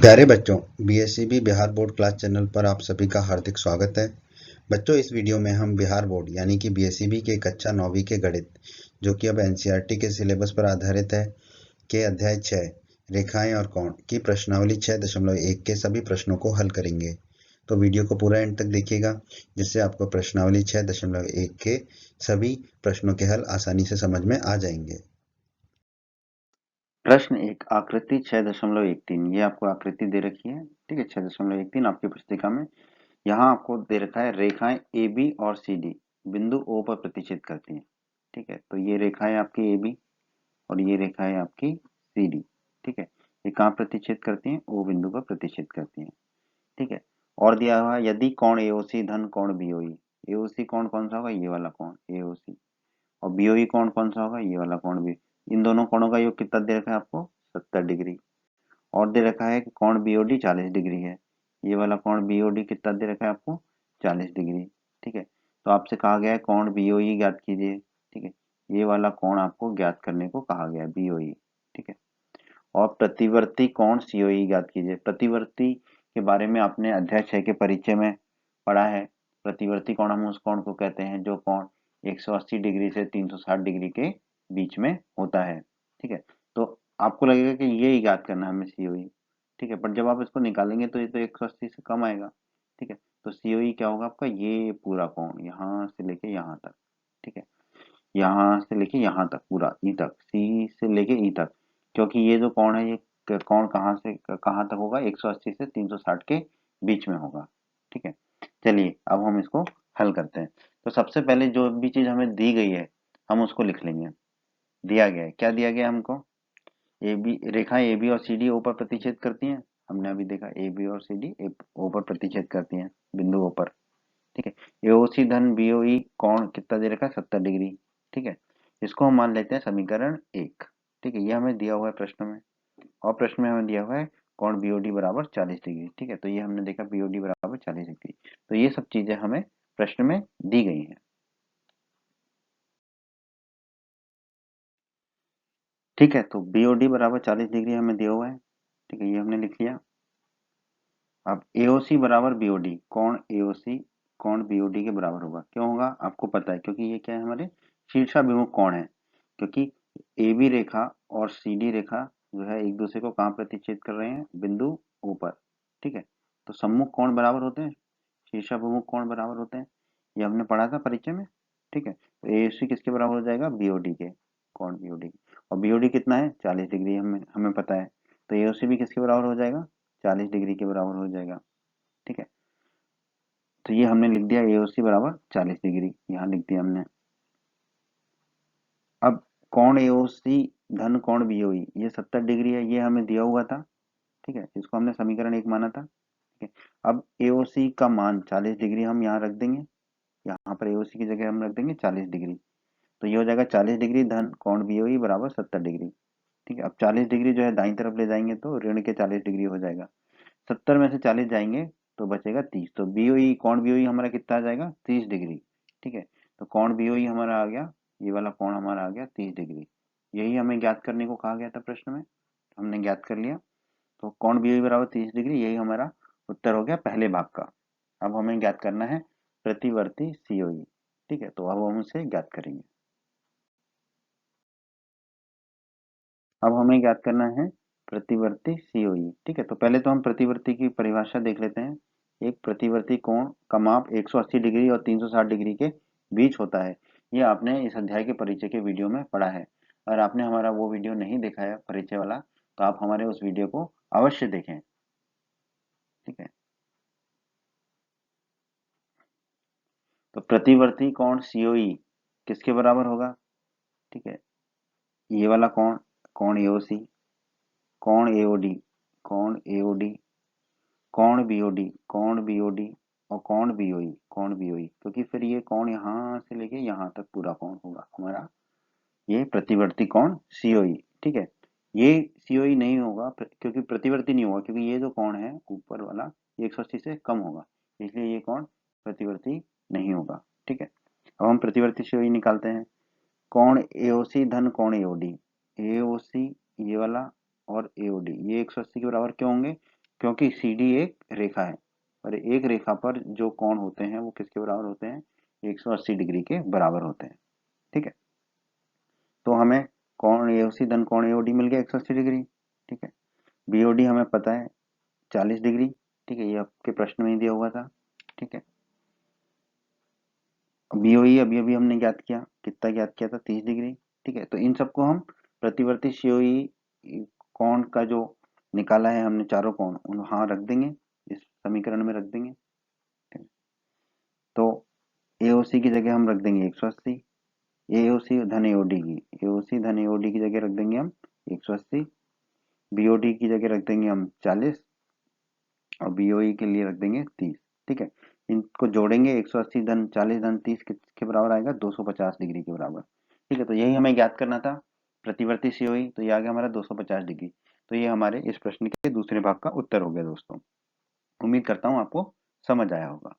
प्यारे बच्चों, BSEB Bihar board class channel पर आप सभी का हार्दिक स्वागत है। बच्चों, इस वीडियो में हम बिहार बोर्ड यानी कि बीएसईबी के कक्षा 9वीं के गणित, जो कि अब एनसीईआरटी के सिलेबस पर आधारित है, के अध्याय 6 रेखाएं और कोण की प्रश्नावली 6.1 के सभी प्रश्नों को हल करेंगे। तो वीडियो को पूरा एंड तक देखिएगा, जिससे आपको प्रश्नावली 6.1 के सभी प्रश्नों के हल आसानी से समझ में आ जाएंगे। प्रश्न एक, आकृति 6.13। ये आपको आकृति दे रखी है, ठीक है। 6.13 आपकी पुस्तिका में यहाँ आपको दे रखा है, रेखाएं ए बी और सी डी बिंदु ओ पर प्रतिच्छेद करती हैं, ठीक है। तो ये रेखाएं आपकी ए बी और ये रेखाएं आपकी सी डी, ठीक है। ये कहाँ प्रतिच्छेद करती हैं? ओ बिंदु पर प्रतिच्छेद करती हैं, ठीक है। और दिया हुआ है, यदि कोण एओसी धन कोण बीओई। एओसी कोण कौन सा होगा? ये वाला कोण एओसी। और बीओई कोण कौन सा होगा? ये वाला कोण भी। इन दोनों कोणों का योग कितना दे रखा है आपको? 70 डिग्री। और दे रखा है कि कोण बीओडी 40 डिग्री है। ये वाला कोण बीओडी कितना दे रखा है आपको? 40 डिग्री, ठीक है। तो आपसे कहा गया है कोण बीओई ज्ञात कीजिए, ठीक है। ये वाला कोण आपको ज्ञात करने को कहा गया है, बीओई, ठीक है। और प्रतिवर्ती कोण सीओई ज्ञात कीजिए। प्रतिवर्ती के बारे में आपने अध्याय 6 के परिचय में पढ़ा है। प्रतिवर्ती कोण हम उस कोण को कहते हैं जो कोण 180 डिग्री से 360 डिग्री के बीच में होता है, ठीक है। तो आपको लगेगा कि ये ही ज्ञात करना है हमें सीओई, ठीक है। पर जब आप इसको निकालेंगे तो ये तो 180 से कम आएगा, ठीक है। तो सीओई क्या होगा आपका? ये पूरा कोण यहाँ से लेके यहाँ तक, ठीक है। यहाँ से लेके यहाँ तक, पूरा ई तक, सी से लेके ई तक। क्योंकि ये जो कोण है, ये कोण कहाँ से कहाँ तक होगा? 180 से 360 के बीच में होगा, ठीक है। चलिए अब हम इसको हल करते हैं। तो सबसे पहले जो भी चीज हमें दी गई है हम उसको लिख लेंगे। दिया गया है, क्या दिया गया हमको? ए बी, रेखाएं ए बी और सी डी ओ पर प्रतिच्छेद करती हैं। हमने अभी देखा ए बी और सी डी ओ पर प्रतिच्छेद करती हैं, बिंदु ओ पर, ठीक है। एओसी धन बीओई कोण कितना दे रखा है? 70 डिग्री, ठीक है। इसको हम मान लेते हैं समीकरण 1, ठीक है। ये हमें दिया हुआ है प्रश्न में, और प्रश्न में हमें दिया हुआ है कोण बीओडी बराबर 40 डिग्री, ठीक है। तो ये हमने देखा बीओडी बराबर 40 डिग्री। तो ये सब चीजें हमें प्रश्न में दी गई हैं, ठीक है। तो बीओडी बराबर 40 डिग्री हमें दिया हुआ है, ठीक है। ये हमने लिख लिया। अब एओसी बराबर बीओडी, कोण एओसी कोण बीओडी के बराबर होगा। क्यों होगा? आपको पता है, क्योंकि ये क्या है? हमारे शीर्षाभिमुख कोण है। क्योंकि ए बी रेखा और सी डी रेखा जो है एक दूसरे को कहाँ प्रतिच्छेद कर रहे हैं? बिंदु ओ पर, ठीक है। तो सम्मुख कोण बराबर होते हैं, शीर्षाभिमुख कोण बराबर होते हैं। ये हमने पढ़ा था परिचय में, ठीक है। तो एओसी किसके बराबर हो जाएगा? बीओडी के, कोण बीओडी। और बीओडी कितना है? 40 डिग्री, हमें हमें पता है। तो एओसी भी किसके बराबर हो जाएगा? 40 डिग्री के बराबर हो जाएगा, ठीक है। तो ये हमने लिख दिया एओसी बराबर 40 डिग्री, यहाँ लिख दिया हमने। अब कोण एओसी धन कोण बीओई, ये 70 डिग्री है, ये हमें दिया हुआ था, ठीक है। इसको हमने समीकरण 1 माना था, ठीक है। अब एओसी का मान 40 डिग्री हम यहाँ रख देंगे, यहाँ पर एओसी की जगह हम रख देंगे 40 डिग्री। तो ये हो जाएगा 40 डिग्री धन कोण बीओई बराबर 70 डिग्री, ठीक है। अब 40 डिग्री जो है दाईं तरफ ले जाएंगे तो ऋण के 40 डिग्री हो जाएगा। 70 में से 40 जाएंगे तो बचेगा 30। तो बीओई, कोण बीओई हमारा कितना आ जाएगा? 30 डिग्री, ठीक है। तो कोण बीओई हमारा आ गया, ये वाला कोण हमारा आ गया 30 डिग्री। यही हमें ज्ञात करने को कहा गया था प्रश्न में, हमने ज्ञात कर लिया। तो कोण बीओई बराबर 30 डिग्री, यही हमारा उत्तर हो गया पहले भाग का। अब हमें ज्ञात करना है प्रतिवर्ती सीओई, ठीक है। तो अब हम उसे ज्ञात करेंगे। अब हमें ज्ञात करना है प्रतिवर्ती सीओई, ठीक है। तो पहले तो हम प्रतिवर्ती की परिभाषा देख लेते हैं। एक प्रतिवर्ती कोण का माप 180 डिग्री और 360 डिग्री के बीच होता है। ये आपने इस अध्याय के परिचय के वीडियो में पढ़ा है। अगर आपने हमारा वो वीडियो नहीं देखा है परिचय वाला, तो आप हमारे उस वीडियो को अवश्य देखें, ठीक है। तो प्रतिवर्ती कोण सीओई किसके बराबर होगा? ठीक है, ये वाला कोण, कोण एओसी, कोण एओडी, कोण एओडी, कोण बीओडी, कोण बीओडी और कोण बीओई, कोण बीओई। क्योंकि फिर ये कोण यहाँ से लेके यहाँ तक पूरा कोण होगा हमारा, ये प्रतिवर्ती कोण सीओई, ठीक है। ये सीओई नहीं होगा क्योंकि प्रतिवर्ती नहीं होगा, क्योंकि ये जो कोण है ऊपर वाला ये 180 से कम होगा, इसलिए ये कोण प्रतिवर्ती नहीं होगा, ठीक है। अब हम प्रतिवर्ती सीओई निकालते हैं। कोण एओसी धन कोण एओडी, एओसी ये वाला और एओडी ये 180 के बराबर क्यों होंगे? क्योंकि सी डी एक रेखा है और एक रेखा पर जो कोण होते हैं वो किसके बराबर होते हैं, 180 डिग्री के बराबर होते हैं। ठीक है, तो हमें कोण एओसी धन कोण एओडी मिल गया 180 डिग्री। ठीक है, बीओडी हमें पता है 40 डिग्री। ठीक है, ये आपके प्रश्न में ही दिया हुआ था। ठीक है, बीओई अभी अभी हमने ज्ञात किया, कितना ज्ञात किया था, 30 डिग्री। ठीक है, तो इन सबको हम प्रतिवर्ती सीओई कोण का जो निकाला है हमने चारों कोण उन वहां रख देंगे, इस समीकरण में रख देंगे। ठीक है, तो एओसी की जगह हम रख देंगे 180, एओसी धन एओडी की, एओसी धन एओडी की जगह रख देंगे हम 180, बीओडी की जगह रख देंगे हम 40 और बीओई के लिए रख देंगे 30। ठीक है, इनको जोड़ेंगे 180 धन 40 धन 30 के बराबर आएगा 250 डिग्री के बराबर। ठीक है, तो यही हमें ज्ञात करना था, प्रतिवर्ती सीओई, तो ये आ गया हमारा 250 डिग्री। तो ये हमारे इस प्रश्न के दूसरे भाग का उत्तर हो गया दोस्तों। उम्मीद करता हूँ आपको समझ आया होगा।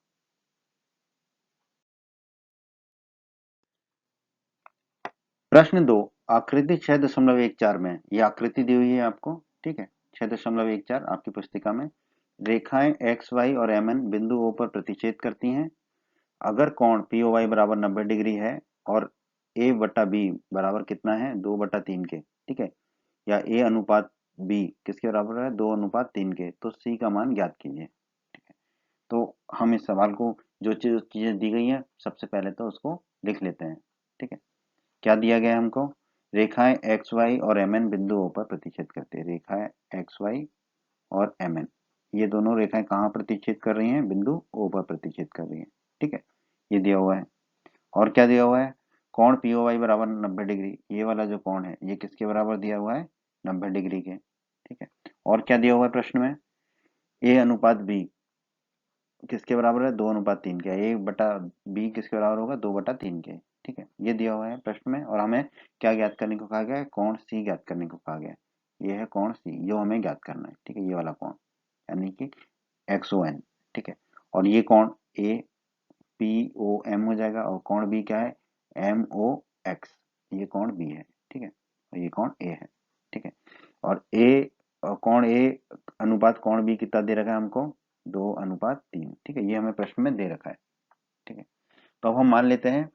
प्रश्न 2, आकृति 6.14 में, यह आकृति दी हुई है आपको। ठीक है, 6.14 आपकी पुस्तिका में, रेखाएं एक्स वाई और एम एन बिंदु ओ पर प्रतिच्छेद करती हैं। अगर कोण पी ओ वाई बराबर 90 डिग्री है और ए बटा बी बराबर कितना है, 2/3 के। ठीक है, या ए अनुपात बी किसके बराबर है, 2/3 के, तो सी का मान ज्ञात कीजिए। ठीक है, तो हम इस सवाल को, जो चीजें दी गई हैं सबसे पहले तो उसको लिख लेते हैं। ठीक है, क्या दिया गया है हमको, रेखाएं एक्स वाई और एम एन बिंदुओं पर प्रतिच्छेद करते हैं। रेखाएं एक्स वाई और एम एन, ये दोनों रेखाएं कहाँ प्रतिच्छेद कर रही हैं, बिंदु ओ पर प्रतिच्छेद कर रही हैं। ठीक है, ये दिया हुआ है। और क्या दिया हुआ है, कोण पी ओ वाई बराबर 90 डिग्री, ये वाला जो कोण है ये किसके बराबर दिया हुआ है, 90 डिग्री के। ठीक है, और क्या दिया हुआ है प्रश्न में, ए अनुपात बी किसके बराबर है, 2/3 के। ए बटा बी किसके बराबर होगा, 2/3 के। ठीक है, ये दिया हुआ है प्रश्न में। और हमें क्या ज्ञात करने को कहा गया है, कोण सी ज्ञात करने को कहा गया है। ये है कोण सी, जो हमें ज्ञात करना है। ठीक है, ये वाला कोण यानी कि एक्स ओ एन। ठीक है, और ये कोण ए पी ओ एम हो जाएगा और कोण बी क्या है, एम ओ एक्स, ये कोण बी है। ठीक है, और ये कोण ए है। ठीक है, और ए कोण ए अनुपात कोण बी कितना दे रखा है हमको, 2/3। ठीक है, ये हमें प्रश्न में दे रखा है। ठीक है, तो अब हम मान लेते हैं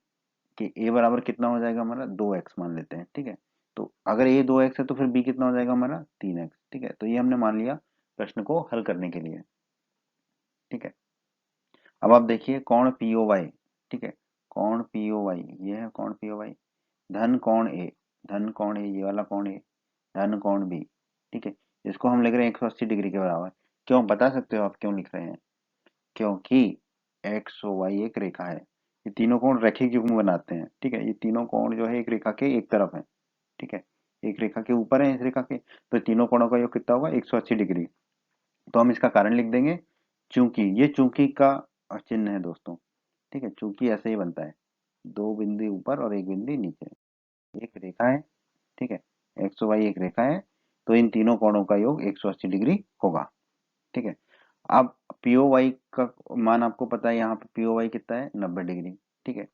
कि ए बराबर कितना हो जाएगा हमारा, 2x मान लेते हैं। ठीक है, तो अगर ए 2x है तो फिर बी कितना हो जाएगा हमारा, 3x। ठीक है, तो ये हमने मान लिया प्रश्न को हल करने के लिए। ठीक है, अब आप देखिए कोण पी ओ वाई। ठीक है, कोण पी ओ वाई, ये है कोण पी ओ वाई, धन कोण ए, धन कोण ए, ये वाला कोण ए, धन कोण बी। ठीक है, इसको हम लिख रहे हैं 180 डिग्री के बराबर। क्यों, बता सकते हो आप क्यों लिख रहे हैं, क्योंकि एक्स ओ वाई एक रेखा है। ये तीनों कोण रेखीय युग्म बनाते हैं। ठीक है, ये तीनों कोण जो है एक रेखा के एक तरफ है। ठीक है, एक रेखा के ऊपर है इस रेखा के, तो तीनों कोणों का योग कितना होगा, 180 डिग्री। तो हम इसका कारण लिख देंगे चूंकि, ये चूंकि का चिन्ह है दोस्तों। ठीक है, चूंकि ऐसे ही बनता है, दो बिंदु ऊपर और एक बिंदु नीचे, एक रेखा है। ठीक है, एक्स वाई एक रेखा है, तो इन तीनों कोणों का योग 180 डिग्री होगा। ठीक है, अब पीओ वाई का मान आपको पता है, यहाँ पे पीओ वाई कितना है, 90 डिग्री। ठीक है,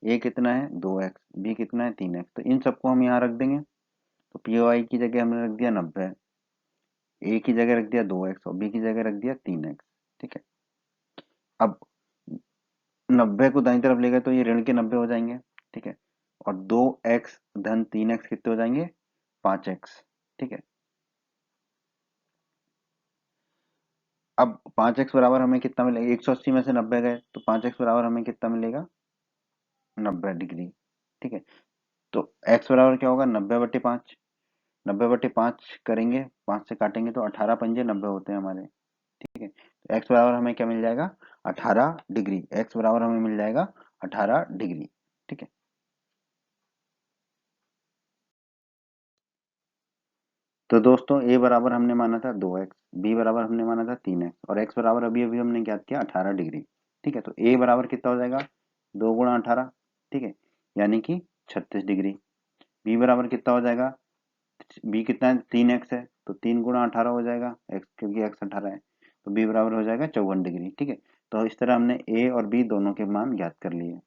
ए कितना है, 2x, बी कितना है, 3x, तो इन सबको हम यहाँ रख देंगे। तो पीओ वाई की जगह हमने रख दिया 90, ए की जगह रख दिया 2x और बी की जगह रख दिया 3x। ठीक है, अब 90 को दाईं तरफ ले गए तो ये ऋण के 90 हो जाएंगे। ठीक है, और 2x धन 3x कितने हो जाएंगे, 5x। ठीक है, अब 5x बराबर हमें कितना मिलेगा, 180 में से 90 गए तो 5x बराबर हमें कितना मिलेगा, 90 डिग्री। ठीक है, तो x बराबर क्या होगा, 90/5। 90/5 करेंगे, 5 से काटेंगे तो 18 पंजे 90 होते हैं हमारे। ठीक है, तो x बराबर हमें क्या मिल जाएगा, 18 डिग्री। x बराबर हमें मिल जाएगा 18 डिग्री। ठीक है, तो दोस्तों a बराबर हमने माना था 2x, b बराबर हमने माना था 3x और x बराबर अभी अभी हमने ज्ञात किया 18 डिग्री। ठीक है, तो a बराबर कितना हो जाएगा, 2 × 18। ठीक है, यानी कि 36 डिग्री। b बराबर कितना हो जाएगा, b कितना है, 3x है, तो 3 × 18 हो जाएगा, x क्योंकि x 18 है, तो b बराबर हो जाएगा 54 डिग्री। ठीक है, तो इस तरह हमने a और b दोनों के मान ज्ञात कर लिए।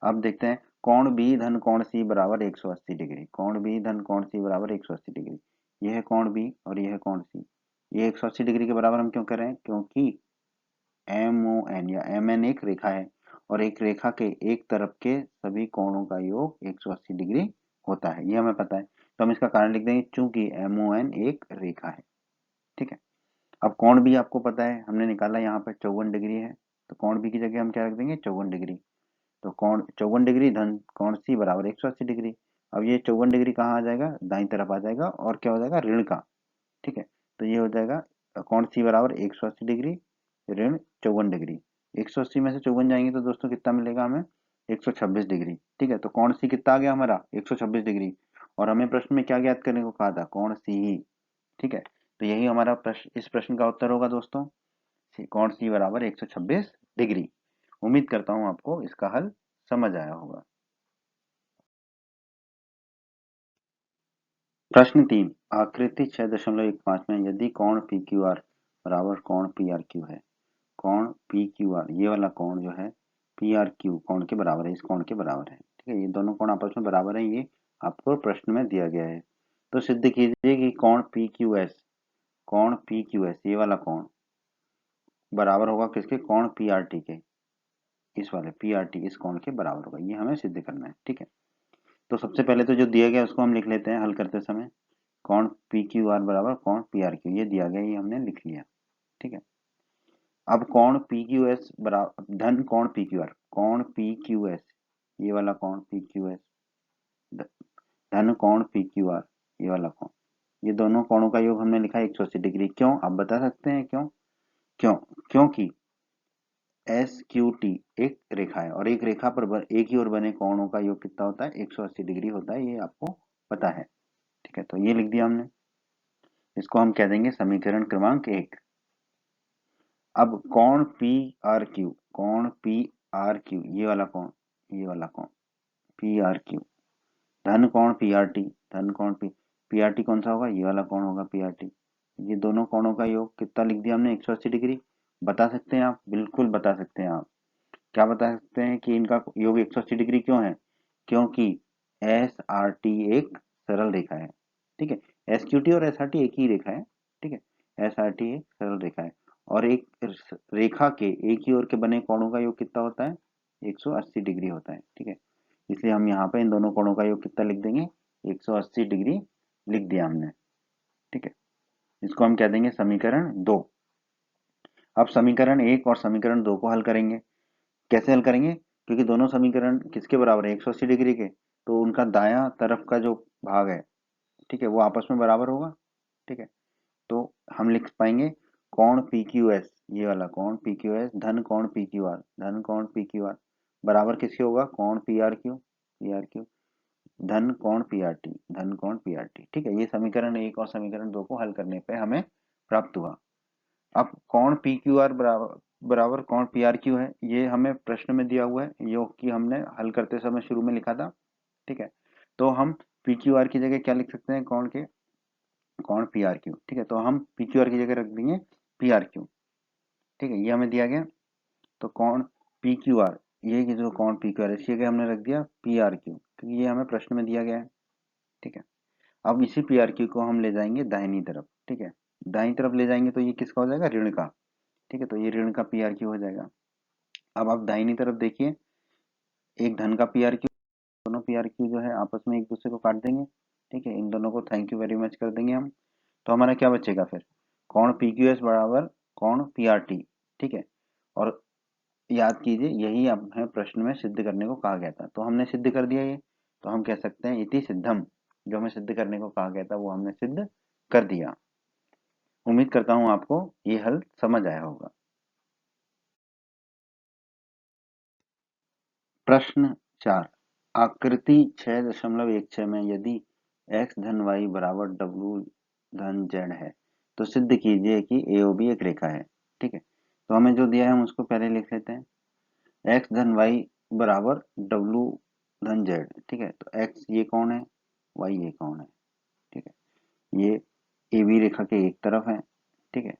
अब देखते हैं कोण बी धन कोण सी बराबर 180 डिग्री। कोण बी धन कोण सी बराबर 180 डिग्री, यह है कोण बी और यह है कोण सी। ये 180 डिग्री के बराबर हम क्यों कर रहे हैं? क्योंकि MON या MN एक रेखा है और एक रेखा के एक तरफ के सभी कोणों का योग 180 डिग्री होता है, ये हमें पता है। तो हम इसका कारण लिख देंगे चूंकि MON एक रेखा है। ठीक है, अब कोण भी आपको पता है, हमने निकाला यहाँ पर 54 डिग्री है, तो कोण बी की जगह हम क्या रख देंगे? 54 डिग्री। तो कोण 54 डिग्री धन कोण सी बराबर 180 डिग्री। अब ये 54 डिग्री कहाँ आ जाएगा? दाईं तरफ आ जाएगा और क्या हो जाएगा? ऋण का। ठीक है, तो ये हो जाएगा कोण सी बराबर 180 डिग्री ऋण 54 डिग्री। 180 में से 54 जाएंगे तो दोस्तों कितना मिलेगा हमें? 126 डिग्री। ठीक है, तो कोण सी कितना आ गया हमारा? 126 डिग्री। और हमें प्रश्न में क्या ज्ञात करने को कहा था? कोण सी ही। ठीक है, तो यही हमारा प्रश्न, इस प्रश्न का उत्तर होगा दोस्तों, कोण सी बराबर 126 डिग्री। उम्मीद करता हूं आपको इसका हल समझ आया होगा। प्रश्न 3, आकृति 6.15 में यदि कोण पी क्यू आर बराबर कोण पी आर क्यू है, कोण पी क्यू आर ये वाला कोण जो है पी आर क्यू कोण के बराबर है, इस कोण के बराबर है। ठीक है, ये दोनों कोण आपस में बराबर है, ये आपको प्रश्न में दिया गया है। तो सिद्ध कीजिए कि कोण पी क्यू एस, कोण पी क्यू एस ये वाला कोण बराबर होगा किसके? कोण पी आर टी के, इस वाले पी आर टी इस कोण के बराबर होगा, ये हमें सिद्ध करना है। ठीक है, तो सबसे पहले तो जो दिया गया उसको हम लिख लेते हैं हल करते समय। कोण पी क्यू आर बराबर कोण पी आर क्यू, ये दिया गया, ये हमने लिख लिया। ठीक है, अब कोण पी क्यू एस बराबर धन कोण पी क्यू आर, कोण पी क्यू एस ये वाला कोण पी क्यू एस धन कोण पी क्यू आर ये वाला कोण, ये दोनों कोणों का योग हमने लिखा है 180 डिग्री। क्यों? आप बता सकते हैं क्यों? क्यों? क्योंकि एस क्यू टी एक रेखा है और एक रेखा पर एक ही ओर बने कोणों का योग कितना होता है? 180 डिग्री होता है, ये आपको पता है। ठीक है, तो ये लिख दिया हमने, इसको हम कह देंगे समीकरण क्रमांक 1। अब कोण पी आर क्यू, कोण पी आर क्यू ये वाला कोण, ये वाला कोण पी आर क्यू धन कोण पी आर टी, धन कोण पी आर टी कौन सा होगा? ये वाला कोण होगा पी आर टी। ये दोनों कोणों का योग कितना लिख दिया हमने? 180 डिग्री। बता सकते हैं आप? बिल्कुल बता सकते हैं आप। क्या बता सकते हैं कि इनका योग 180 डिग्री क्यों है? क्योंकि एस आर टी एक सरल रेखा है। ठीक है, एस क्यू टी और एस आर टी एक ही रेखा है। ठीक है, एस आर टी एक सरल रेखा है और एक रेखा के एक ही ओर के बने कोणों का योग कितना होता है? 180 डिग्री होता है। ठीक है, इसलिए हम यहाँ पे इन दोनों कोणों का योग कितना लिख देंगे? 180 डिग्री लिख दिया हमने। ठीक है, इसको हम कह देंगे समीकरण 2। अब समीकरण 1 और समीकरण 2 को हल करेंगे। कैसे हल करेंगे? क्योंकि दोनों समीकरण किसके बराबर है? 180 डिग्री के, तो उनका दायां तरफ का जो भाग है, ठीक है, वो आपस में बराबर होगा। ठीक है, तो हम लिख पाएंगे कोण पी क्यू एस ये वाला कोण पी क्यू एस धन कोण पी क्यू आर, धन कोण पी क्यू आर बराबर किसके होगा? कोण P R Q, P R Q धन कोण पी आर टी, धन कोण पी आर टी। ठीक है, ये समीकरण 1 और समीकरण 2 को हल करने पे हमें प्राप्त हुआ। अब कोण पी क्यू आर बराबर बराबर कोण पी आर क्यू है, ये हमें प्रश्न में दिया हुआ है, योग की हमने हल करते समय शुरू में लिखा था। ठीक है, तो हम पी क्यू आर की जगह क्या लिख सकते हैं? कोण के कोण पी आर क्यू। ठीक है, तो हम पी क्यू आर की जगह रख देंगे पी आर क्यू। ठीक है, ये हमें दिया गया, तो कोण पी क्यू आर ये जो कोण पी क्यू आर इसकी जगह हमने रख दिया पी आर क्यू, क्योंकि ये हमें प्रश्न में दिया गया है। ठीक है, अब इसी पी आर क्यू को हम ले जाएंगे दाहिनी तरफ। ठीक है, दाहिनी तरफ ले जाएंगे तो ये किसका हो जाएगा? ऋण का। ठीक है, तो ये ऋण का पी आर क्यू हो जाएगा। अब आप दाहिनी तरफ देखिए, एक धन का पी आर क्यू, दोनों पी आर क्यू जो है आपस में एक दूसरे को काट देंगे। ठीक है, इन दोनों को थैंक यू वेरी मच कर देंगे हम। तो हमारा क्या बचेगा फिर? कोण पी क्यू एस बराबर कोण पी आर टी। ठीक है, और याद कीजिए यही हमें प्रश्न में सिद्ध करने को कहा गया था, तो हमने सिद्ध कर दिया ये। तो हम कह सकते हैं इति सिद्धम, जो हमें सिद्ध करने को कहा गया था वो हमने सिद्ध कर दिया। उम्मीद करता हूं आपको ये हल समझ आया होगा। प्रश्न 4, आकृति 6.16 में यदि x धन y बराबर w धन z है तो सिद्ध कीजिए कि AOB एक रेखा है। ठीक है, तो हमें जो दिया है हम उसको पहले लिख लेते हैं। x धन y बराबर w धन z। ठीक है, तो x ये कौन है? y ये कौन है? ठीक है, ये AB रेखा के एक तरफ है। ठीक है,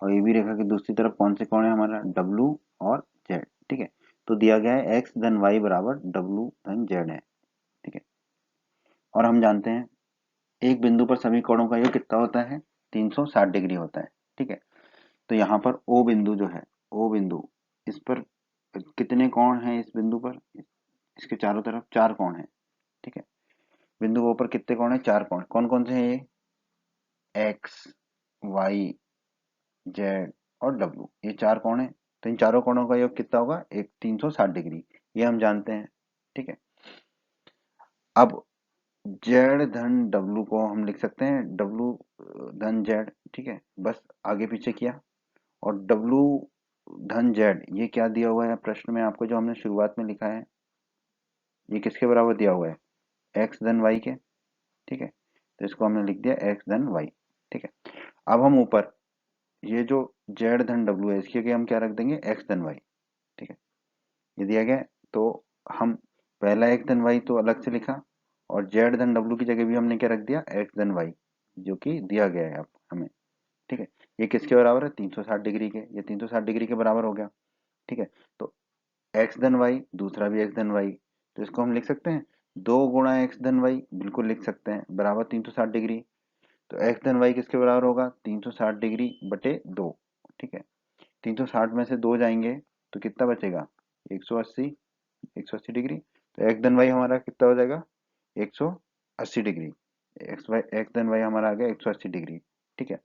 और AB रेखा की दूसरी तरफ कौन से कोण है? हमारा W और Z। ठीक है, तो दिया गया है x धन y बराबर W धन Z है। ठीक है, और हम जानते हैं एक बिंदु पर सभी कोणों का योग कितना होता है? 360 डिग्री होता है। ठीक है, तो यहाँ पर ओ बिंदु जो है, ओ बिंदु, इस पर कितने कोण हैं? इस बिंदु पर, इसके चारों तरफ 4 कोण हैं। ठीक है, बिंदु ओ पर कितने कोण हैं? 4 कोण। कौन कौन से हैं ये? एक्स, वाई, जेड और डब्ल्यू, ये 4 कोण हैं। तो इन चारों कोणों का योग कितना होगा? 360 डिग्री, ये हम जानते हैं। ठीक है, अब जेड धन डब्ल्यू को हम लिख सकते हैं डब्ल्यू धन जेड। ठीक है, बस आगे पीछे किया। और डब्ल्यू धन जेड, ये क्या दिया हुआ है प्रश्न में आपको, जो हमने शुरुआत में लिखा है, ये किसके बराबर दिया हुआ है? एक्स धन वाई के। ठीक है, तो इसको हमने लिख दिया एक्स धन वाई। ठीक है, अब हम ऊपर ये जो जेड धन डब्ल्यू है, इसके आगे हम क्या रख देंगे? एक्स धन वाई। ठीक है, ये दिया गया है, तो हम पहला एक्स धन वाई तो अलग से लिखा, और जेड धन डब्ल्यू की जगह भी हमने क्या रख दिया? एक्स धन वाई, जो कि दिया गया है अब हमें। ठीक है, ये किसके बराबर है? 360 डिग्री के। ये 360 डिग्री के बराबर हो गया। ठीक है, तो एक्स धन वाई, दूसरा भी एक्स धन वाई, तो इसको हम लिख सकते हैं 2 गुणा एक्स धन वाई, बिल्कुल लिख सकते हैं, बराबर 360 डिग्री। तो एक्स धन वाई किसके बराबर होगा? 360 डिग्री बटे 2। ठीक है, 360 में से 2 जाएंगे तो कितना बचेगा? 180, 180 डिग्री। तो एक्स धन वाई हमारा कितना हो जाएगा? 180 डिग्री। एक्स धन वाई हमारा आ गया 180 डिग्री। ठीक है,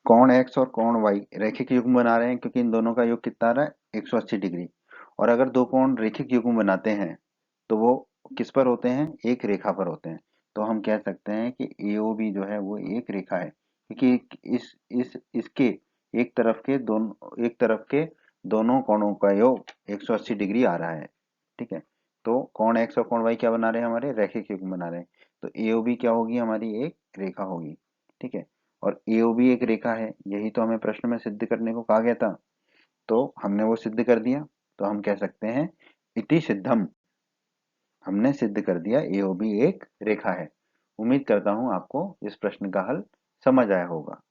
कोण एक्स और कोण वाई रैखिक युग्म बना रहे हैं, क्योंकि इन दोनों का योग कितना आ रहा है? 180 डिग्री। और अगर दो कोण रैखिक युग्म बनाते हैं तो वो किस पर होते हैं? एक रेखा पर होते हैं। तो हम कह सकते हैं कि AOB जो है वो एक रेखा है, क्योंकि इस इसके एक तरफ के दोनों कोणों का योग 180 डिग्री आ रहा है। ठीक है, तो कोण एक्स और कोण वाई क्या बना रहे हैं? हमारे रैखिक युग्म बना रहे हैं। तो AOB क्या होगी? हमारी एक रेखा होगी। ठीक है, और AOB एक रेखा है, यही तो हमें प्रश्न में सिद्ध करने को कहा गया था, तो हमने वो सिद्ध कर दिया। तो हम कह सकते हैं इति सिद्धम, हमने सिद्ध कर दिया AOB एक रेखा है। उम्मीद करता हूं आपको इस प्रश्न का हल समझ आया होगा।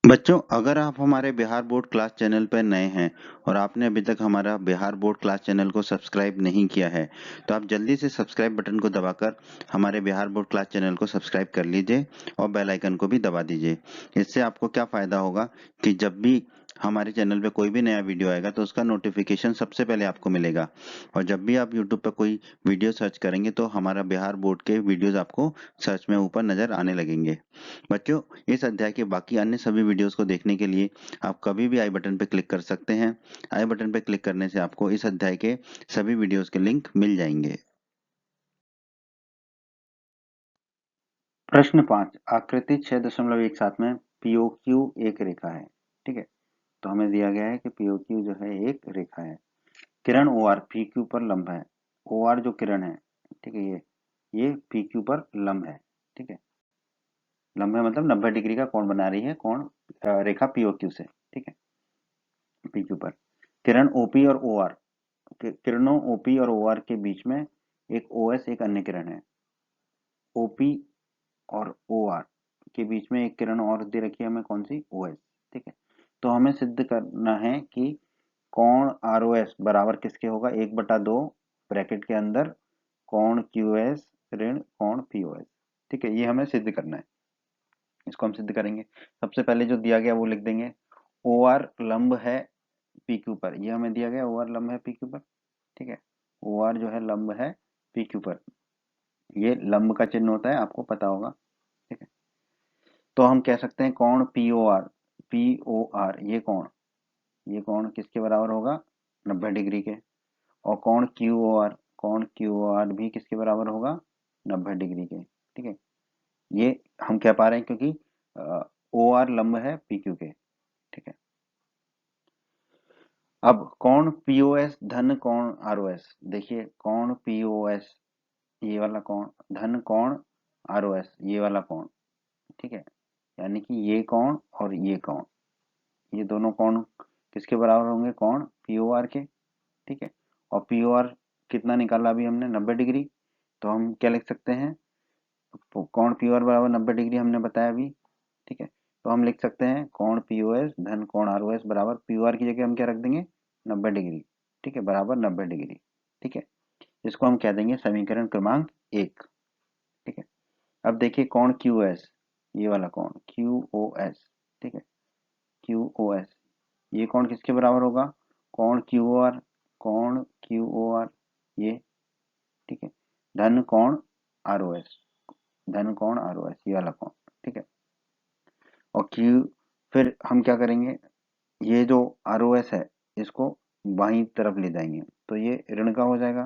बच्चों, अगर आप हमारे बिहार बोर्ड क्लास चैनल पर नए हैं और आपने अभी तक हमारा बिहार बोर्ड क्लास चैनल को सब्सक्राइब नहीं किया है, तो आप जल्दी से सब्सक्राइब बटन को दबाकर हमारे बिहार बोर्ड क्लास चैनल को सब्सक्राइब कर लीजिए और बेल आइकन को भी दबा दीजिए। इससे आपको क्या फ़ायदा होगा कि जब भी हमारे चैनल पे कोई भी नया वीडियो आएगा तो उसका नोटिफिकेशन सबसे पहले आपको मिलेगा, और जब भी आप यूट्यूब पर कोई वीडियो सर्च करेंगे तो हमारा बिहार बोर्ड के वीडियोज़ आपको सर्च में ऊपर नज़र आने लगेंगे। बच्चों, इस अध्याय के बाकी अन्य सभी वीडियोस को देखने के लिए आप कभी भी आई बटन पर क्लिक कर सकते हैं। आई बटन पर क्लिक करने से आपको इस अध्याय के सभी वीडियोस के लिंक मिल जाएंगे। प्रश्न 5, आकृति 6.17 में POQ एक रेखा है। ठीक है, तो हमें दिया गया है कि POQ जो है एक रेखा है। किरण OR PQ पर लंब है। OR जो किरण है, ठीक है, ये PQ पर लंब है। ठीक है, लंब है मतलब 90 डिग्री का कोण बना रही है, रेखा POQ से। ठीक है, PQ पर किरण OP और OR, किरणों OP और OR के बीच में एक OS एक अन्य किरण है। OP और OR के बीच में एक किरण और दे रखी है हमें, कौन सी? OS। ठीक है, तो हमें सिद्ध करना है कि कोण ROS बराबर किसके होगा? 1/2 ब्रैकेट के अंदर कोण QS ऋण कोण POS। ठीक है, ये हमें सिद्ध करना है, इसको हम सिद्ध करेंगे। सबसे पहले जो दिया गया वो लिख देंगे। OR लंब है PQ पर, ये हमें दिया गया OR लंब है PQ पर। ठीक है, OR जो है लंब है PQ पर, ये लंब का चिन्ह होता है, आपको पता होगा। ठीक है, तो हम कह सकते हैं कोण POR ये कोण किसके बराबर होगा? 90 डिग्री के। और कोण QOR भी किसके बराबर होगा? 90 डिग्री के। ठीक है, ये हम कह पा रहे हैं क्योंकि OR लंब है PQ के। ठीक है, अब कोण POS धन कोण ROS, देखिए कोण POS ये वाला कोण धन कोण ROS ये वाला कोण। ठीक है, यानी कि ये कोण और ये कोण, ये दोनों कोण किसके बराबर होंगे? कोण POR के। ठीक है, और POR कितना निकाला अभी हमने? 90 डिग्री। तो हम क्या लिख सकते हैं? कोण POR बराबर 90 डिग्री हमने बताया अभी। ठीक है, तो हम लिख सकते हैं कोण POS धन कोण ROS बराबर POR की जगह हम क्या रख देंगे? 90 डिग्री। ठीक है, बराबर 90 डिग्री। ठीक है, इसको हम कह देंगे समीकरण क्रमांक 1। ठीक है, अब देखिए कोण क्यू एस, ये वाला कोण क्यू ओ एस, ठीक है, क्यू ओ एस, ये कोण किसके बराबर होगा, कोण क्यू आर, कोण क्यू ओ आर, ये ठीक है, धन कोण आर ओ एस, धन कोण आर ओ एस, ये वाला कोण, ठीक है। और क्यू, फिर हम क्या करेंगे, ये जो आर ओ एस है इसको बाईं तरफ ले जाएंगे तो ये ऋण का हो जाएगा।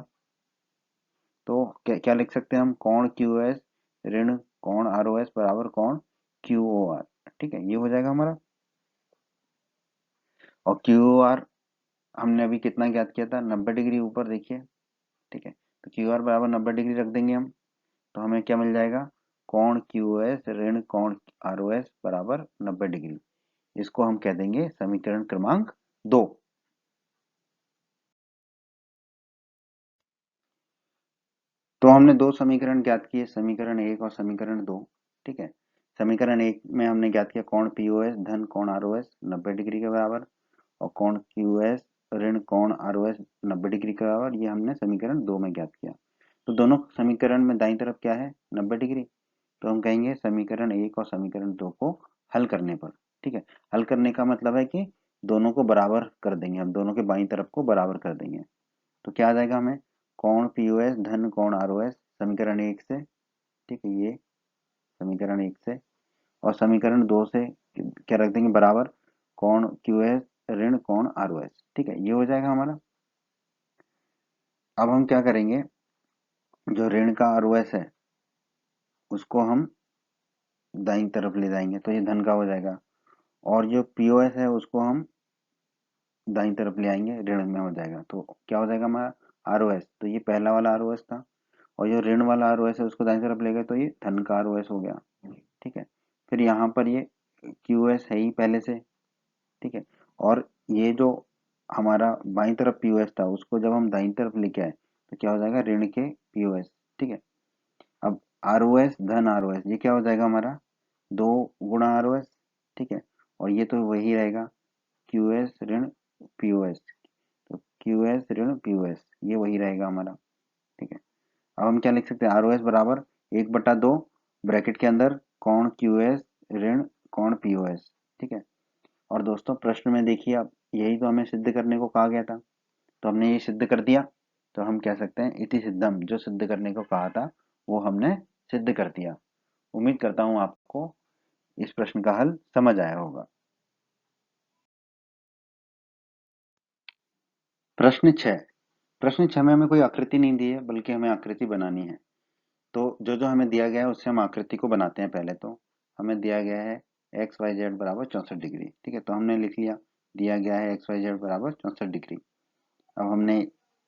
तो क्या क्या लिख सकते हैं हम, कोण क्यू एस ऋण कोण आर ओ एस बराबर कोण क्यू ओ आर, ठीक है, ये हो जाएगा हमारा। और क्यू आर हमने अभी कितना ज्ञात किया था, 90 डिग्री ऊपर देखिए, ठीक है, तो क्यू आर बराबर 90 डिग्री रख देंगे हम, तो हमें क्या मिल जाएगा, कोण क्यू एस ऋण कोण आर ओ एस बराबर 90 डिग्री। इसको हम कह देंगे समीकरण क्रमांक 2। तो हमने दो समीकरण ज्ञात किए, समीकरण 1 और समीकरण 2, ठीक है। समीकरण 1 में हमने ज्ञात किया कोण पीओएस धन कोण आरओएस 90 डिग्री के बराबर, और कोण क्यूएस ऋण कोण आरओएस 90 डिग्री के बराबर, ये हमने समीकरण 2 में ज्ञात किया। तो दोनों समीकरण में दाईं तरफ क्या है, 90 डिग्री। तो हम कहेंगे समीकरण 1 और समीकरण 2 को हल करने पर, ठीक है, हल करने का मतलब है कि दोनों को बराबर कर देंगे, हम दोनों के बाईं तरफ को बराबर कर देंगे। तो क्या आ जाएगा हमें, कोण पीओएस धन कोण आरओएस समीकरण 1 से, ठीक है, ये समीकरण 1 से, और समीकरण 2 से क्या रख देंगे बराबर, कोण क्यूएस ऋण कोण आरओएस, ठीक है, ये हो जाएगा हमारा। अब हम क्या करेंगे, जो ऋण का आरओएस है उसको हम दाईं तरफ ले जाएंगे तो ये धन का हो जाएगा, और जो पीओएस है उसको हम दाईं तरफ ले आएंगे, ऋण में हो जाएगा, तो क्या हो जाएगा हमारा आरओएस, तो ये पहला वाला आरओएस था, और जो ऋण वाला आरओएस है उसको दाईं तरफ ले गए तो ये धन का आरओएस हो गया, ठीक है। फिर यहाँ पर ये क्यूएस है ही पहले से, ठीक है, और ये जो हमारा बाईं तरफ पीओएस था उसको जब हम दाईं तरफ लेके आए तो क्या हो जाएगा, ऋण के पीओएस, ठीक है। अब आरओएस धन आरओएस ये क्या हो जाएगा हमारा, 2 गुणा आरओएस, ठीक है, और ये तो वही रहेगा क्यूएस ऋण पीओएस, तो क्यूएस ऋण पीओएस ये वही रहेगा हमारा, ठीक है। अब हम क्या लिख सकते हैं, आरओएस बराबर 1/2 ब्रैकेट के अंदर कोण क्यूएस ऋण कोण पीओएस, ठीक है। और दोस्तों प्रश्न में देखिए आप, यही तो हमें सिद्ध करने को कहा गया था, तो हमने ये सिद्ध कर दिया। तो हम कह सकते हैं इति सिद्धम, जो सिद्ध करने को कहा था वो हमने सिद्ध कर दिया। उम्मीद करता हूँ आपको इस प्रश्न का हल समझ आया होगा। प्रश्न 6, प्रश्न 6 में हमें कोई आकृति नहीं दी है बल्कि हमें आकृति बनानी है। तो जो जो हमें दिया गया है उससे हम आकृति को बनाते हैं। पहले तो हमें दिया गया है एक्स वाई जेड बराबर 64 डिग्री, ठीक है, तो हमने लिख लिया, दिया गया है एक्स वाई जेड बराबर 64 डिग्री। अब हमने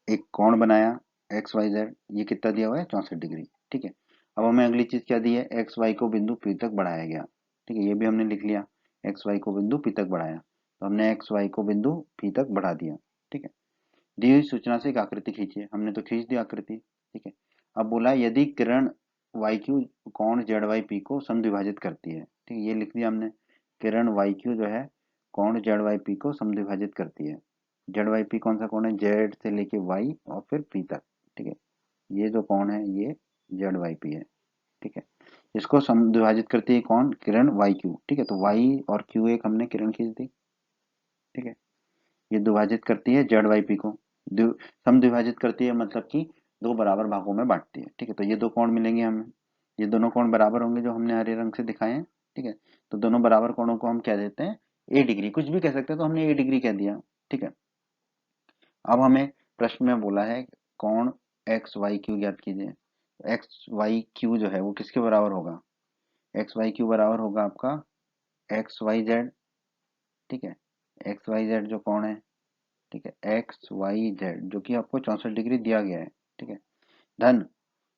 एक कोण बनाया एक्स वाई जेड, ये कितना दिया हुआ है 64 डिग्री, ठीक है। अब हमें अगली चीज क्या दी है, एक्स वाई को बिंदु पी तक बढ़ाया गया, ठीक है, ये भी हमने लिख लिया, एक्स वाई को बिंदु पी तक बढ़ाया, तो हमने एक्स वाई को बिंदु पी तक बढ़ा दिया, ठीक है। दी हुई सूचना से एक आकृति खींचिए, हमने तो खींच दी आकृति, ठीक है। अब बोला यदि किरण वाई क्यू कोण जेड वाई पी को समद्विभाजित करती है, ठीक है, ये लिख दिया हमने, किरण वाई क्यू जो है कोण जेड वाई पी को समद्विभाजित करती है। जेड वाई पी कौन सा कोण है, जेड से लेके वाई और फिर पी तक, ठीक है, ये जो कोण है ये जेड वाई पी है, ठीक है। इसको समद्विभाजित करती है कौन, किरण वाई क्यू, ठीक है, तो वाई और क्यू एक हमने किरण खींच दी, ठीक है। ये द्विभाजित करती है जेड वाई पी को, समद्विभाजित करती है मतलब कि दो बराबर भागों में बांटती है, ठीक है, तो ये दो कोण मिलेंगे हमें, ये दोनों कोण बराबर होंगे जो हमने हरे रंग से दिखाए हैं, ठीक है। तो दोनों बराबर कोणों को हम क्या देते हैं, ए डिग्री, कुछ भी कह सकते हैं, तो हमने ए डिग्री कह दिया, ठीक है। अब हमें प्रश्न में बोला है कोण एक्स वाई क्यू ज्ञात कीजिए, एक्स वाई क्यू जो है वो किसके बराबर होगा, एक्स वाई क्यू बराबर होगा आपका एक्स वाई जेड, ठीक है, एक्स वाई जेड जो कोण है, ठीक है, एक्स वाई जेड जो कि आपको 64 डिग्री दिया गया है, ठीक है, धन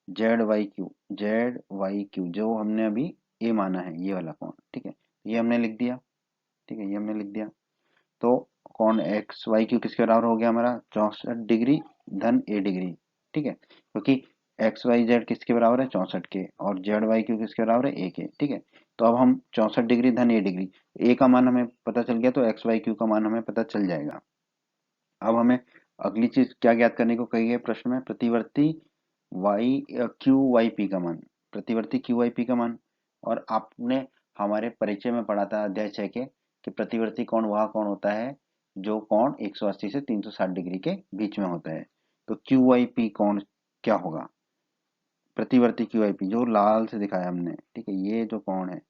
जेड वाई क्यू जो हमने अभी ए माना है ये वाला कोण, ठीक है, ये हमने लिख दिया, ठीक है, ये हमने लिख दिया। तो कोण एक्स वाई क्यू किसके बराबर हो गया हमारा 64 डिग्री धन ए डिग्री, ठीक है, क्योंकि एक्स वाई जेड किसके बराबर है 64 के, और जेड वाई क्यू किसके बराबर है ए के, ठीक है। तो अब हम 64 डिग्री धन ए डिग्री, ए का मान हमें पता चल गया तो एक्स वाई क्यू का मान हमें पता चल जाएगा। अब हमें अगली चीज क्या ज्ञात करने को कही है प्रश्न में, प्रतिवर्ती वाई क्यू वाई पी का मान, प्रतिवर्ती QIP का मान। और आपने हमारे परिचय में पढ़ा था अध्याय 6 के कि प्रतिवर्ती कोण वह कोण होता है जो कोण 180 से 360 डिग्री के बीच में होता है। तो QIP कोण क्या होगा? प्रतिवर्ती QIP जो लाल से दिखाया हमने, ठीक है, ये जो कोण है,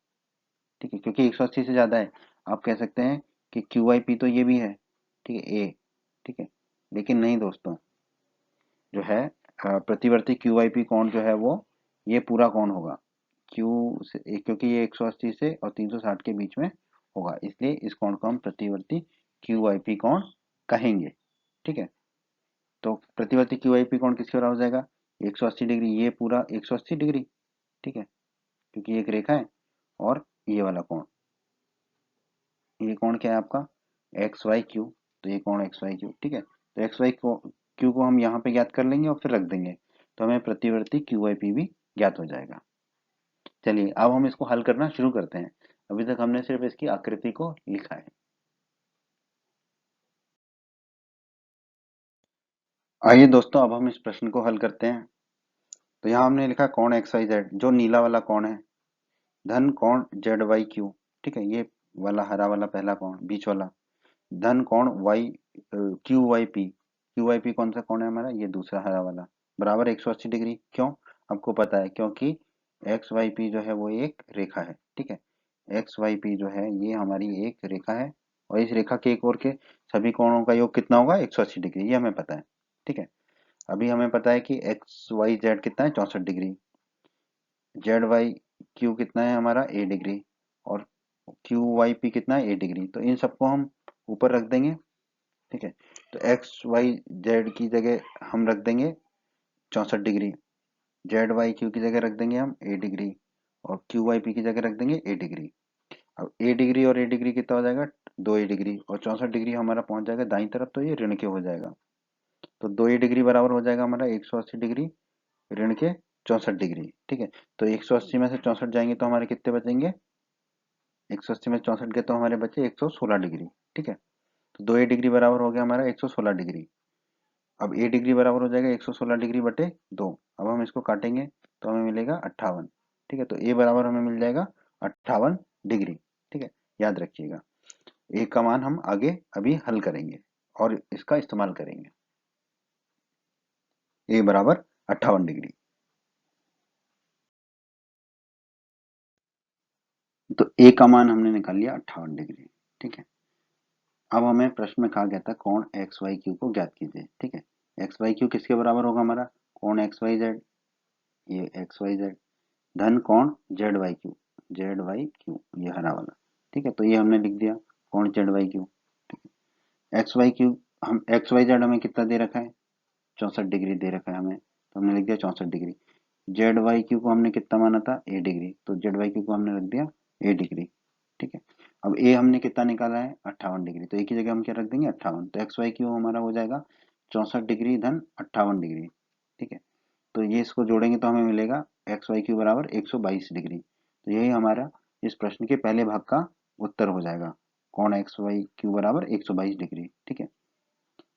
ठीक है, क्योंकि 180 से ज्यादा है, आप कह सकते हैं कि QIP तो ये भी है, ठीक है, ए, ठीक है, लेकिन नहीं दोस्तों, जो है प्रतिवर्ती QIP कोण जो है वो ये पूरा कोण होगा Q से, क्योंकि ये 180 से और 360 के बीच में होगा, इसलिए इस कोण को हम प्रतिवर्ती QIP कोण कहेंगे। ठीक है, तो प्रतिवर्ती QIP कोण किसके बराबर हो जाएगा? 180 डिग्री, ये पूरा 180 डिग्री, ठीक है, क्योंकि ये एक रेखा है, और ये वाला कोण, ये कोण क्या है आपका? XYQ, तो ये कोण XYQ, ठीक है, तो XYQ को हम यहाँ पे ज्ञात कर लेंगे और फिर रख देंगे, तो हमें प्रतिवर्ती QIP भी ज्ञात हो जाएगा। चलिए अब हम इसको हल करना शुरू करते हैं। अभी तक हमने सिर्फ इसकी आकृति को लिखा है। आइए दोस्तों, अब हम इस प्रश्न को हल करते हैं। तो यहाँ हमने लिखा कोण XYZ, जो नीला वाला कोण है, धन कोण ZYQ, ठीक है, ये वाला हरा वाला पहला कोण, बीच वाला, धन कोण QYP, QYP कौन सा कोण है हमारा? ये दूसरा हरा वाला, बराबर 180 डिग्री। क्यों? आपको पता है, क्योंकि XYP जो है वो एक रेखा है, ठीक है, XYP जो है ये हमारी एक रेखा है, और इस रेखा के एक और के सभी कोणों का योग कितना होगा? 180 डिग्री, ये हमें पता है। ठीक है, अभी हमें पता है कि XYZ कितना है? 64 डिग्री, ZYQ कितना है हमारा? A डिग्री, और QYP कितना है? A degree. तो इन सबको हम ऊपर रख देंगे, ठीक है, तो XYZ की जगह हम रख देंगे 64 डिग्री, ZYQ की जगह रख देंगे हम A डिग्री, और QYP की जगह रख देंगे A डिग्री। अब A डिग्री और A डिग्री कितना हो जाएगा? 2A डिग्री, और 64 डिग्री हमारा पहुंच जाएगा दाईं तरफ, तो ये ऋण के हो जाएगा। तो 2A डिग्री बराबर हो जाएगा हमारा 180 डिग्री ऋण के 64 डिग्री। ठीक है, तो 180 में से 64 जाएंगे तो हमारे कितने बचेंगे? 180 में 64 के तो हमारे बचे 116 डिग्री। ठीक है, तो 2A डिग्री बराबर हो गया हमारा 116 डिग्री। अब A डिग्री बराबर हो जाएगा 116 डिग्री बटे 2। अब हम इसको काटेंगे तो हमें मिलेगा 58। ठीक है, तो A बराबर हमें मिल जाएगा 58 डिग्री। ठीक है, याद रखिएगा, A का मान हम आगे अभी हल करेंगे और इसका इस्तेमाल करेंगे। A बराबर 58 डिग्री। तो A का मान हमने निकाल लिया 58 डिग्री। ठीक है, अब हमें प्रश्न में कहा गया था कोण XYQ को ज्ञात कीजिए। ठीक है, XYQ किसके बराबर होगा हमारा? कोण XYZ, ये XYZ, धन कोण ZYQ, ZYQ ये हरा वाला। ठीक है, तो ये हमने लिख दिया कोण ZYQ। ठीक है, XYQ हम XYZ हमें कितना दे रखा है? 64 डिग्री दे रखा है हमें, तो हमने लिख दिया 64 डिग्री। ZYQ को हमने कितना माना था? A डिग्री, तो ZYQ को हमने रख दिया A डिग्री। ठीक है, अब A हमने कितना निकाला है? 58 डिग्री, तो एक ही जगह हम क्या रख देंगे? 58, तो XYQ हमारा हो जाएगा 64 डिग्री धन 58 डिग्री। ठीक है, तो ये इसको जोड़ेंगे तो हमें मिलेगा XYQ बराबर 122 डिग्री। तो यही हमारा इस प्रश्न के पहले भाग का उत्तर हो जाएगा, कोण XYQ बराबर 122 डिग्री। ठीक है,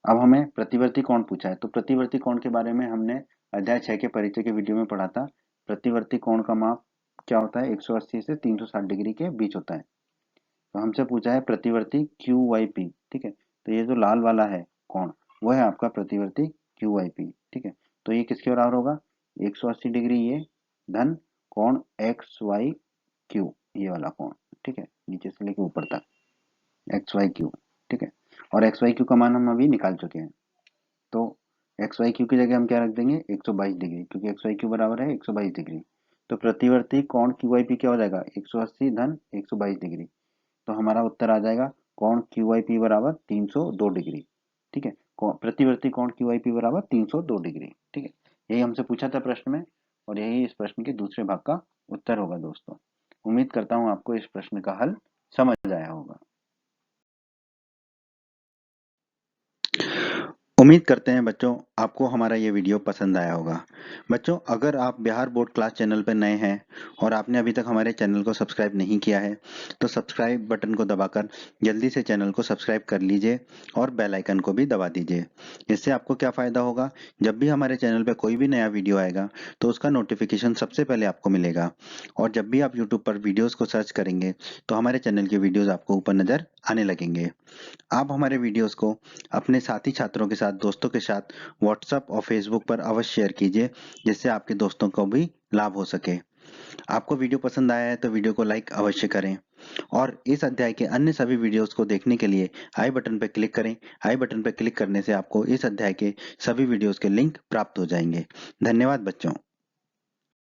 अब हमें प्रतिवर्ती कोण पूछा है, तो प्रतिवर्ती कोण के बारे में हमने अध्याय 6 के परिचय के वीडियो में पढ़ा था। प्रतिवर्ती कोण का माप क्या होता है? 180 से 360 डिग्री के बीच होता है। तो हमसे पूछा है प्रतिवर्ती QYP। ठीक है, तो ये जो लाल वाला है कोण, वो है आपका प्रतिवर्ती QYP। ठीक है, तो ये किसके बराबर होगा? 180 डिग्री ये धन कोण XYQ, ये वाला कोण। ठीक है, नीचे से लेके ऊपर तक XYQ। ठीक है, और XYQ का मान हम अभी निकाल चुके हैं, तो XYQ की जगह हम क्या रख देंगे? 122 डिग्री, क्योंकि XYQ बराबर है 122 डिग्री। तो प्रतिवर्ती कोण QYP क्या हो जाएगा? 180 धन 122 डिग्री, तो हमारा उत्तर आ जाएगा कोण QYP बराबर 302 डिग्री। ठीक है, प्रतिवर्ती कोण QYP बराबर 302 डिग्री। ठीक है, यही हमसे पूछा था प्रश्न में, और यही इस प्रश्न के दूसरे भाग का उत्तर होगा दोस्तों। उम्मीद करता हूँ आपको इस प्रश्न का हल समझ आया होगा। उम्मीद करते हैं बच्चों आपको हमारा ये वीडियो पसंद आया होगा। बच्चों अगर आप बिहार बोर्ड क्लास चैनल पर नए हैं और आपने अभी तक हमारे चैनल को सब्सक्राइब नहीं किया है तो सब्सक्राइब बटन को दबाकर जल्दी से चैनल को सब्सक्राइब कर लीजिए और बेल आइकन को भी दबा दीजिए। इससे आपको क्या फ़ायदा होगा, जब भी हमारे चैनल पर कोई भी नया वीडियो आएगा तो उसका नोटिफिकेशन सबसे पहले आपको मिलेगा। और जब भी आप यूट्यूब पर वीडियोज़ को सर्च करेंगे तो हमारे चैनल के वीडियोज़ आपको ऊपर नज़र आने लगेंगे। आप हमारे वीडियोस को अपने साथी छात्रों के साथ, दोस्तों के साथ व्हाट्सएप और फेसबुक पर अवश्य शेयर कीजिए, जिससे आपके दोस्तों को भी लाभ हो सके। आपको वीडियो पसंद आया है तो वीडियो को लाइक अवश्य करें और इस अध्याय के अन्य सभी वीडियोस को देखने के लिए आई बटन पर क्लिक करें। आई बटन पर क्लिक करने से आपको इस अध्याय के सभी वीडियोस के लिंक प्राप्त हो जाएंगे। धन्यवाद बच्चों।